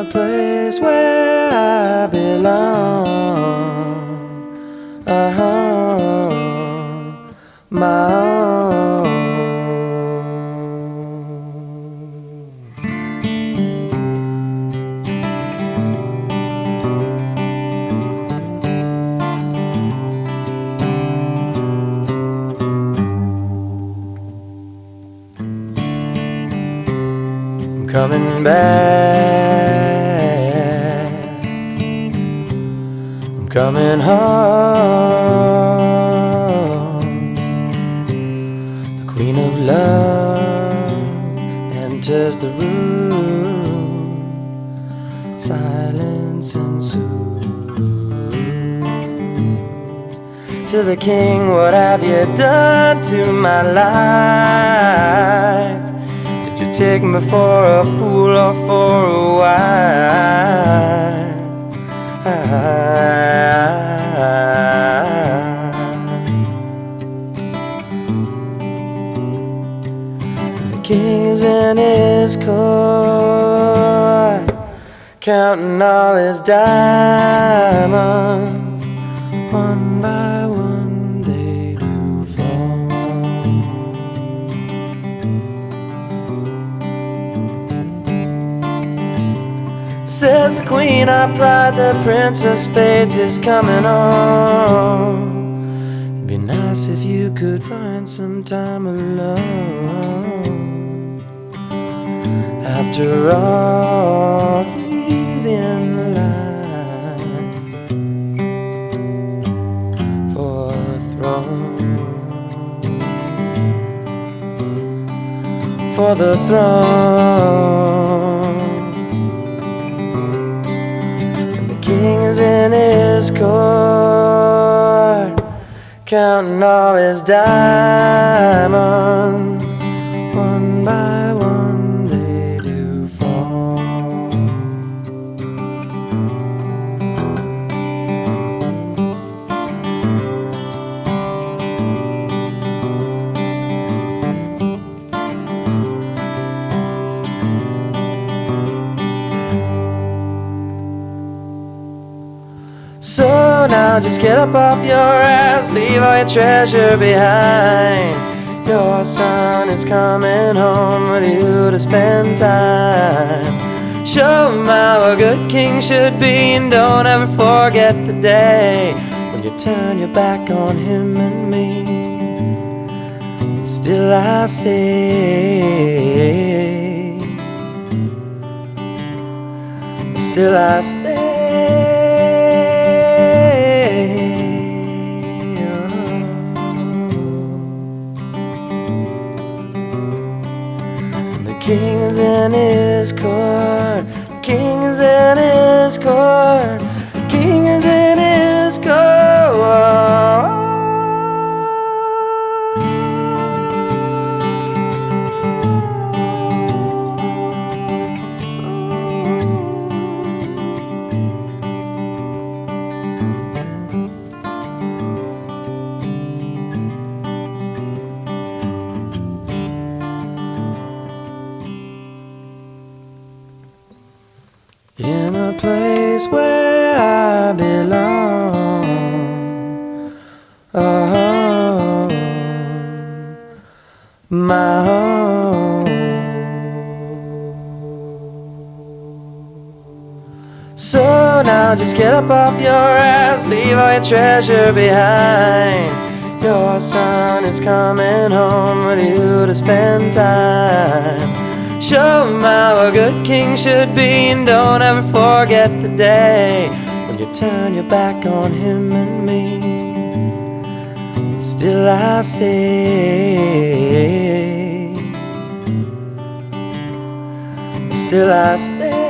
a place where I belong, my own. I'm coming back, I'm coming home. The Queen of Love enters the room, silence ensues. To the King, what have you done to my life? Did you take me for a fool or for a wife? The King is in his court, counting all his diamonds. One by one they do fall. Says the Queen, I pride the Prince of Spades is coming home. It'd be nice if you could find some time alone. After all, he's in the line for the throne, for the throne. King is in his court, counting all his diamonds. One by one they do fall. So now just get up off your ass, leave all your treasure behind. Your son is coming home with you to spend time. Show him how a good king should be, and don't ever forget the day when you turn your back on him and me. Still I stay, still I stay. The King is in his court, the King is in his court, the King is in his court. In a place where I belong, my home. So now just get up off your ass, leave all your treasure behind. Your son is coming home with you to spend time. Show him how a good king should be, and don't ever forget the day when you turn your back on him and me. Still I stay, still I stay.